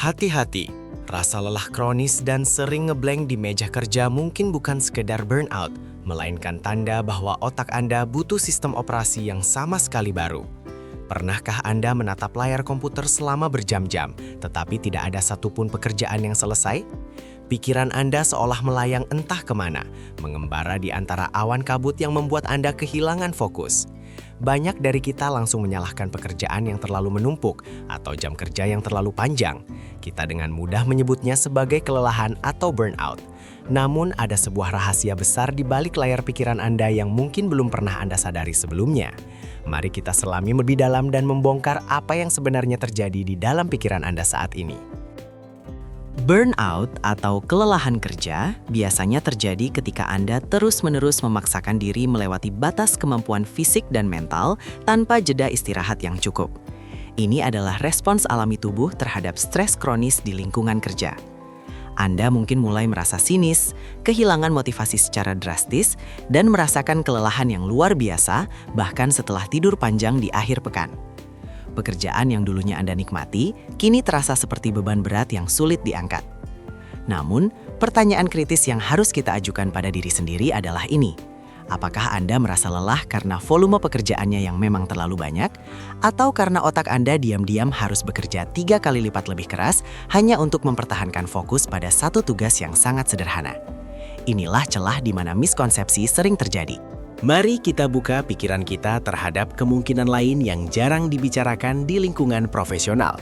Hati-hati, rasa lelah kronis dan sering ngeblank di meja kerja mungkin bukan sekedar burnout, melainkan tanda bahwa otak Anda butuh sistem operasi yang sama sekali baru. Pernahkah Anda menatap layar komputer selama berjam-jam, tetapi tidak ada satupun pekerjaan yang selesai? Pikiran Anda seolah melayang entah kemana, mengembara di antara awan kabut yang membuat Anda kehilangan fokus. Banyak dari kita langsung menyalahkan pekerjaan yang terlalu menumpuk atau jam kerja yang terlalu panjang. Kita dengan mudah menyebutnya sebagai kelelahan atau burnout. Namun ada sebuah rahasia besar di balik layar pikiran Anda yang mungkin belum pernah Anda sadari sebelumnya. Mari kita selami lebih dalam dan membongkar apa yang sebenarnya terjadi di dalam pikiran Anda saat ini. Burnout atau kelelahan kerja biasanya terjadi ketika Anda terus-menerus memaksakan diri melewati batas kemampuan fisik dan mental tanpa jeda istirahat yang cukup. Ini adalah respons alami tubuh terhadap stres kronis di lingkungan kerja. Anda mungkin mulai merasa sinis, kehilangan motivasi secara drastis, dan merasakan kelelahan yang luar biasa bahkan setelah tidur panjang di akhir pekan. Pekerjaan yang dulunya Anda nikmati, kini terasa seperti beban berat yang sulit diangkat. Namun, pertanyaan kritis yang harus kita ajukan pada diri sendiri adalah ini. Apakah Anda merasa lelah karena volume pekerjaannya yang memang terlalu banyak? Atau karena otak Anda diam-diam harus bekerja 3 kali lipat lebih keras hanya untuk mempertahankan fokus pada satu tugas yang sangat sederhana? Inilah celah di mana miskonsepsi sering terjadi. Mari kita buka pikiran kita terhadap kemungkinan lain yang jarang dibicarakan di lingkungan profesional.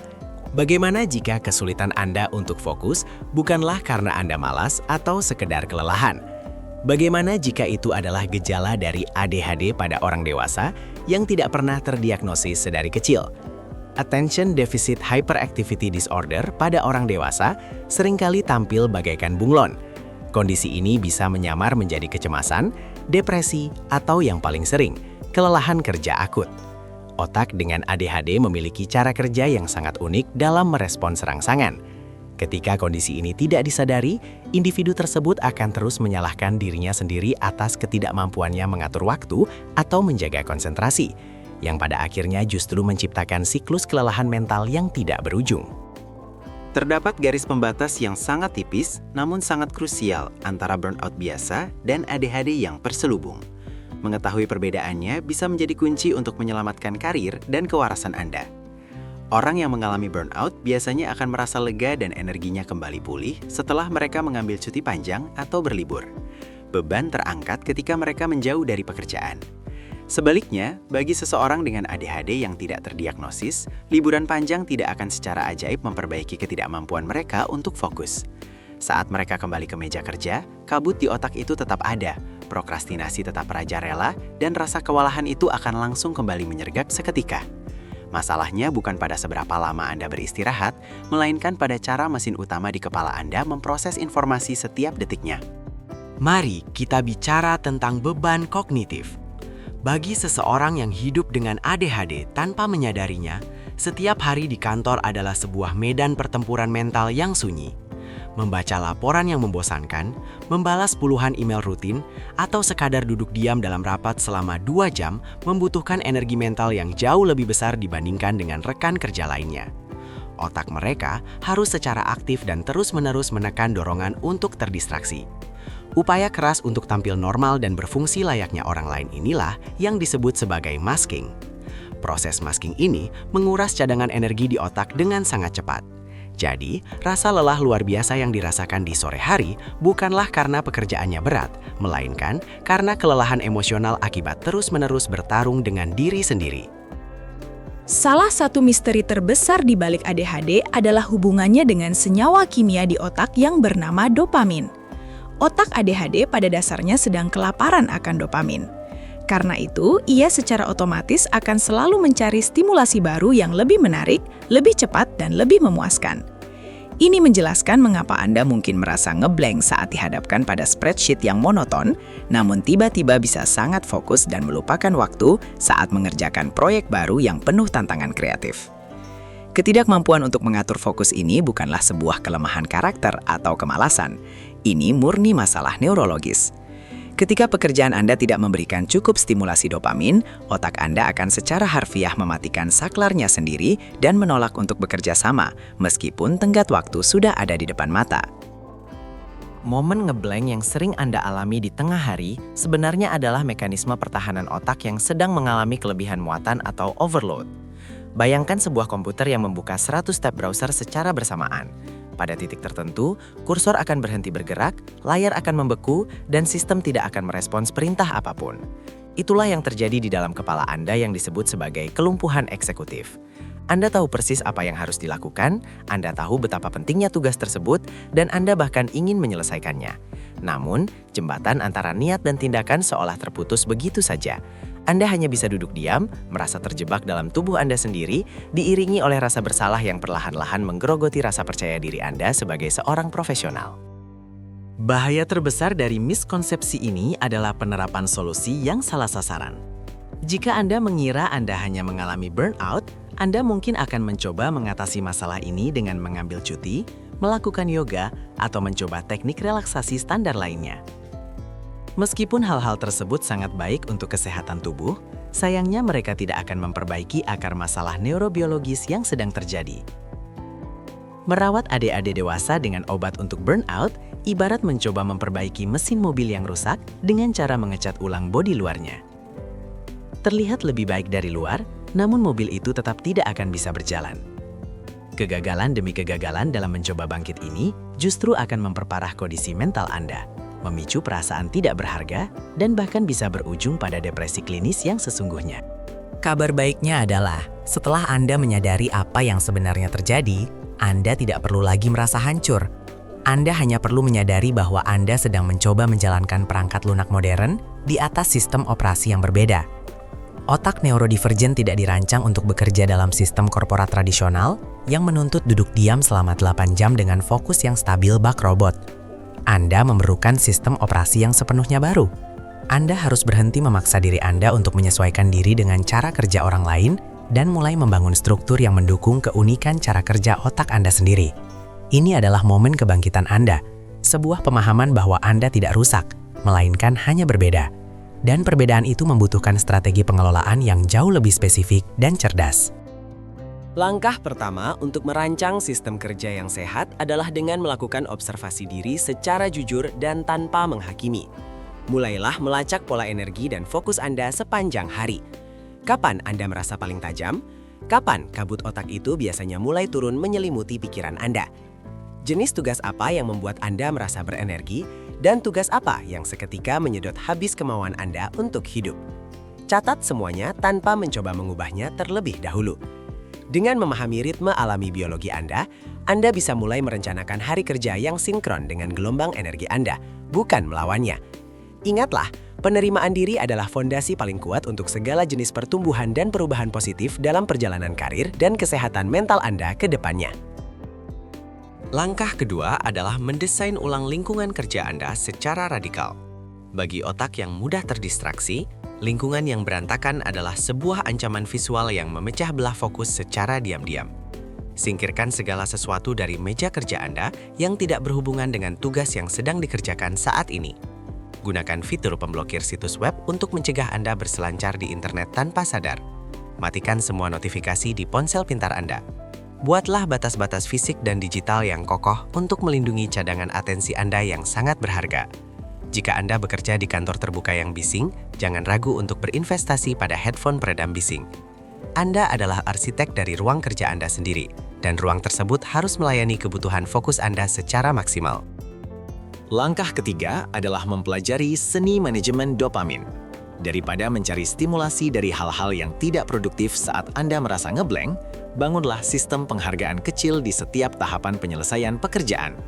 Bagaimana jika kesulitan Anda untuk fokus bukanlah karena Anda malas atau sekedar kelelahan? Bagaimana jika itu adalah gejala dari ADHD pada orang dewasa yang tidak pernah terdiagnosis sedari kecil? Attention Deficit Hyperactivity Disorder pada orang dewasa seringkali tampil bagaikan bunglon. Kondisi ini bisa menyamar menjadi kecemasan, depresi, atau yang paling sering, kelelahan kerja akut. Otak dengan ADHD memiliki cara kerja yang sangat unik dalam merespons rangsangan. Ketika kondisi ini tidak disadari, individu tersebut akan terus menyalahkan dirinya sendiri atas ketidakmampuannya mengatur waktu atau menjaga konsentrasi, yang pada akhirnya justru menciptakan siklus kelelahan mental yang tidak berujung. Terdapat garis pembatas yang sangat tipis namun sangat krusial antara burnout biasa dan ADHD yang terselubung. Mengetahui perbedaannya bisa menjadi kunci untuk menyelamatkan karir dan kewarasan Anda. Orang yang mengalami burnout biasanya akan merasa lega dan energinya kembali pulih setelah mereka mengambil cuti panjang atau berlibur. Beban terangkat ketika mereka menjauh dari pekerjaan. Sebaliknya, bagi seseorang dengan ADHD yang tidak terdiagnosis, liburan panjang tidak akan secara ajaib memperbaiki ketidakmampuan mereka untuk fokus. Saat mereka kembali ke meja kerja, kabut di otak itu tetap ada, prokrastinasi tetap merajalela, dan rasa kewalahan itu akan langsung kembali menyergap seketika. Masalahnya bukan pada seberapa lama Anda beristirahat, melainkan pada cara mesin utama di kepala Anda memproses informasi setiap detiknya. Mari kita bicara tentang beban kognitif. Bagi seseorang yang hidup dengan ADHD tanpa menyadarinya, setiap hari di kantor adalah sebuah medan pertempuran mental yang sunyi. Membaca laporan yang membosankan, membalas puluhan email rutin, atau sekadar duduk diam dalam rapat selama 2 jam membutuhkan energi mental yang jauh lebih besar dibandingkan dengan rekan kerja lainnya. Otak mereka harus secara aktif dan terus-menerus menekan dorongan untuk terdistraksi. Upaya keras untuk tampil normal dan berfungsi layaknya orang lain inilah yang disebut sebagai masking. Proses masking ini menguras cadangan energi di otak dengan sangat cepat. Jadi, rasa lelah luar biasa yang dirasakan di sore hari bukanlah karena pekerjaannya berat, melainkan karena kelelahan emosional akibat terus-menerus bertarung dengan diri sendiri. Salah satu misteri terbesar di balik ADHD adalah hubungannya dengan senyawa kimia di otak yang bernama dopamin. Otak ADHD pada dasarnya sedang kelaparan akan dopamin. Karena itu, ia secara otomatis akan selalu mencari stimulasi baru yang lebih menarik, lebih cepat, dan lebih memuaskan. Ini menjelaskan mengapa Anda mungkin merasa ngeblank saat dihadapkan pada spreadsheet yang monoton, namun tiba-tiba bisa sangat fokus dan melupakan waktu saat mengerjakan proyek baru yang penuh tantangan kreatif. Ketidakmampuan untuk mengatur fokus ini bukanlah sebuah kelemahan karakter atau kemalasan. Ini murni masalah neurologis. Ketika pekerjaan Anda tidak memberikan cukup stimulasi dopamin, otak Anda akan secara harfiah mematikan saklarnya sendiri dan menolak untuk bekerja sama, meskipun tenggat waktu sudah ada di depan mata. Momen ngeblank yang sering Anda alami di tengah hari sebenarnya adalah mekanisme pertahanan otak yang sedang mengalami kelebihan muatan atau overload. Bayangkan sebuah komputer yang membuka 100 tab browser secara bersamaan. Pada titik tertentu, kursor akan berhenti bergerak, layar akan membeku, dan sistem tidak akan merespons perintah apapun. Itulah yang terjadi di dalam kepala Anda yang disebut sebagai kelumpuhan eksekutif. Anda tahu persis apa yang harus dilakukan, Anda tahu betapa pentingnya tugas tersebut, dan Anda bahkan ingin menyelesaikannya. Namun, jembatan antara niat dan tindakan seolah terputus begitu saja. Anda hanya bisa duduk diam, merasa terjebak dalam tubuh Anda sendiri, diiringi oleh rasa bersalah yang perlahan-lahan menggerogoti rasa percaya diri Anda sebagai seorang profesional. Bahaya terbesar dari miskonsepsi ini adalah penerapan solusi yang salah sasaran. Jika Anda mengira Anda hanya mengalami burnout, Anda mungkin akan mencoba mengatasi masalah ini dengan mengambil cuti, melakukan yoga, atau mencoba teknik relaksasi standar lainnya. Meskipun hal-hal tersebut sangat baik untuk kesehatan tubuh, sayangnya mereka tidak akan memperbaiki akar masalah neurobiologis yang sedang terjadi. Merawat adik-adik dewasa dengan obat untuk burnout ibarat mencoba memperbaiki mesin mobil yang rusak dengan cara mengecat ulang bodi luarnya. Terlihat lebih baik dari luar, namun mobil itu tetap tidak akan bisa berjalan. Kegagalan demi kegagalan dalam mencoba bangkit ini justru akan memperparah kondisi mental Anda, memicu perasaan tidak berharga, dan bahkan bisa berujung pada depresi klinis yang sesungguhnya. Kabar baiknya adalah, setelah Anda menyadari apa yang sebenarnya terjadi, Anda tidak perlu lagi merasa hancur. Anda hanya perlu menyadari bahwa Anda sedang mencoba menjalankan perangkat lunak modern di atas sistem operasi yang berbeda. Otak neurodivergen tidak dirancang untuk bekerja dalam sistem korporat tradisional yang menuntut duduk diam selama 8 jam dengan fokus yang stabil bak robot. Anda memerlukan sistem operasi yang sepenuhnya baru. Anda harus berhenti memaksa diri Anda untuk menyesuaikan diri dengan cara kerja orang lain dan mulai membangun struktur yang mendukung keunikan cara kerja otak Anda sendiri. Ini adalah momen kebangkitan Anda, sebuah pemahaman bahwa Anda tidak rusak, melainkan hanya berbeda. Dan perbedaan itu membutuhkan strategi pengelolaan yang jauh lebih spesifik dan cerdas. Langkah pertama untuk merancang sistem kerja yang sehat adalah dengan melakukan observasi diri secara jujur dan tanpa menghakimi. Mulailah melacak pola energi dan fokus Anda sepanjang hari. Kapan Anda merasa paling tajam? Kapan kabut otak itu biasanya mulai turun menyelimuti pikiran Anda? Jenis tugas apa yang membuat Anda merasa berenergi? Dan tugas apa yang seketika menyedot habis kemauan Anda untuk hidup? Catat semuanya tanpa mencoba mengubahnya terlebih dahulu. Dengan memahami ritme alami biologi Anda bisa mulai merencanakan hari kerja yang sinkron dengan gelombang energi Anda, bukan melawannya. Ingatlah, penerimaan diri adalah fondasi paling kuat untuk segala jenis pertumbuhan dan perubahan positif dalam perjalanan karir dan kesehatan mental Anda ke depannya. Langkah kedua adalah mendesain ulang lingkungan kerja Anda secara radikal. Bagi otak yang mudah terdistraksi, lingkungan yang berantakan adalah sebuah ancaman visual yang memecah belah fokus secara diam-diam. Singkirkan segala sesuatu dari meja kerja Anda yang tidak berhubungan dengan tugas yang sedang dikerjakan saat ini. Gunakan fitur pemblokir situs web untuk mencegah Anda berselancar di internet tanpa sadar. Matikan semua notifikasi di ponsel pintar Anda. Buatlah batas-batas fisik dan digital yang kokoh untuk melindungi cadangan atensi Anda yang sangat berharga. Jika Anda bekerja di kantor terbuka yang bising, jangan ragu untuk berinvestasi pada headphone peredam bising. Anda adalah arsitek dari ruang kerja Anda sendiri, dan ruang tersebut harus melayani kebutuhan fokus Anda secara maksimal. Langkah ketiga adalah mempelajari seni manajemen dopamin. Daripada mencari stimulasi dari hal-hal yang tidak produktif saat Anda merasa ngeblank, bangunlah sistem penghargaan kecil di setiap tahapan penyelesaian pekerjaan.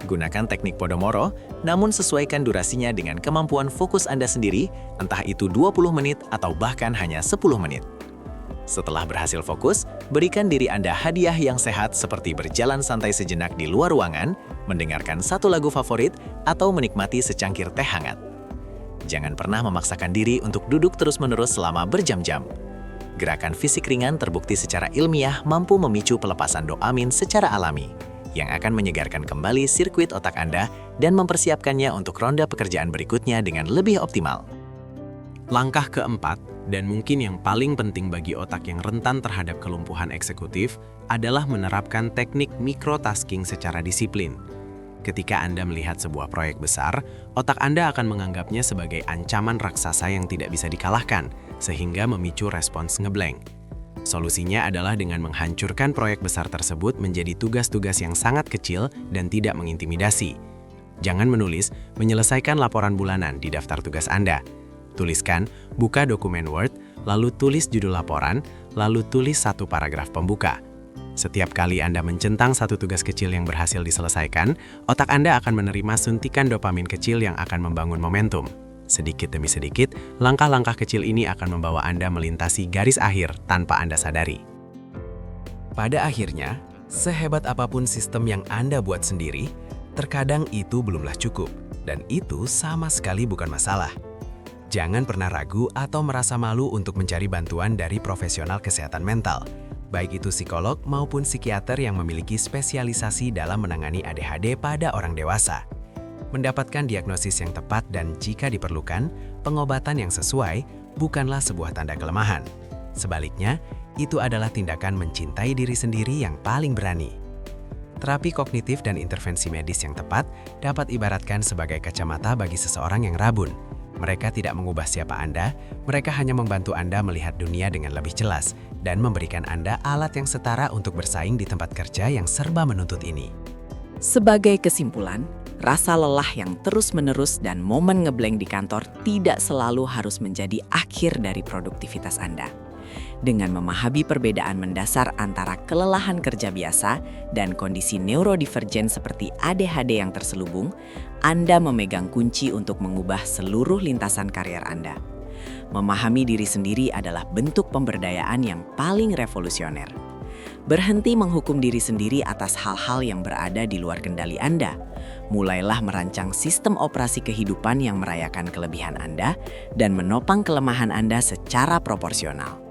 Gunakan teknik Pomodoro, namun sesuaikan durasinya dengan kemampuan fokus Anda sendiri, entah itu 20 menit atau bahkan hanya 10 menit. Setelah berhasil fokus, berikan diri Anda hadiah yang sehat seperti berjalan santai sejenak di luar ruangan, mendengarkan satu lagu favorit, atau menikmati secangkir teh hangat. Jangan pernah memaksakan diri untuk duduk terus-menerus selama berjam-jam. Gerakan fisik ringan terbukti secara ilmiah mampu memicu pelepasan dopamin secara alami. yang akan menyegarkan kembali sirkuit otak Anda dan mempersiapkannya untuk ronda pekerjaan berikutnya dengan lebih optimal. Langkah keempat, dan mungkin yang paling penting bagi otak yang rentan terhadap kelumpuhan eksekutif, adalah menerapkan teknik microtasking secara disiplin. Ketika Anda melihat sebuah proyek besar, otak Anda akan menganggapnya sebagai ancaman raksasa yang tidak bisa dikalahkan, sehingga memicu respons ngeblank. Solusinya adalah dengan menghancurkan proyek besar tersebut menjadi tugas-tugas yang sangat kecil dan tidak mengintimidasi. Jangan menulis, menyelesaikan laporan bulanan di daftar tugas Anda. Tuliskan, buka dokumen Word, lalu tulis judul laporan, lalu tulis satu paragraf pembuka. Setiap kali Anda mencentang satu tugas kecil yang berhasil diselesaikan, otak Anda akan menerima suntikan dopamin kecil yang akan membangun momentum. Sedikit demi sedikit, langkah-langkah kecil ini akan membawa Anda melintasi garis akhir tanpa Anda sadari. Pada akhirnya, sehebat apapun sistem yang Anda buat sendiri, terkadang itu belumlah cukup, dan itu sama sekali bukan masalah. Jangan pernah ragu atau merasa malu untuk mencari bantuan dari profesional kesehatan mental, baik itu psikolog maupun psikiater yang memiliki spesialisasi dalam menangani ADHD pada orang dewasa. Mendapatkan diagnosis yang tepat dan jika diperlukan, pengobatan yang sesuai bukanlah sebuah tanda kelemahan. Sebaliknya, itu adalah tindakan mencintai diri sendiri yang paling berani. Terapi kognitif dan intervensi medis yang tepat dapat ibaratkan sebagai kacamata bagi seseorang yang rabun. Mereka tidak mengubah siapa Anda, mereka hanya membantu Anda melihat dunia dengan lebih jelas dan memberikan Anda alat yang setara untuk bersaing di tempat kerja yang serba menuntut ini. Sebagai kesimpulan, rasa lelah yang terus-menerus dan momen ngeblank di kantor tidak selalu harus menjadi akhir dari produktivitas Anda. Dengan memahami perbedaan mendasar antara kelelahan kerja biasa dan kondisi neurodivergen seperti ADHD yang terselubung, Anda memegang kunci untuk mengubah seluruh lintasan karier Anda. Memahami diri sendiri adalah bentuk pemberdayaan yang paling revolusioner. Berhenti menghukum diri sendiri atas hal-hal yang berada di luar kendali Anda. Mulailah merancang sistem operasi kehidupan yang merayakan kelebihan Anda dan menopang kelemahan Anda secara proporsional.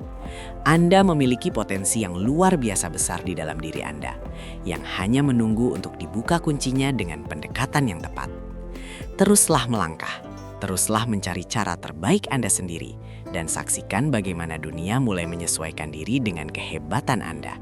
Anda memiliki potensi yang luar biasa besar di dalam diri Anda, yang hanya menunggu untuk dibuka kuncinya dengan pendekatan yang tepat. Teruslah melangkah, teruslah mencari cara terbaik Anda sendiri, dan saksikan bagaimana dunia mulai menyesuaikan diri dengan kehebatan Anda.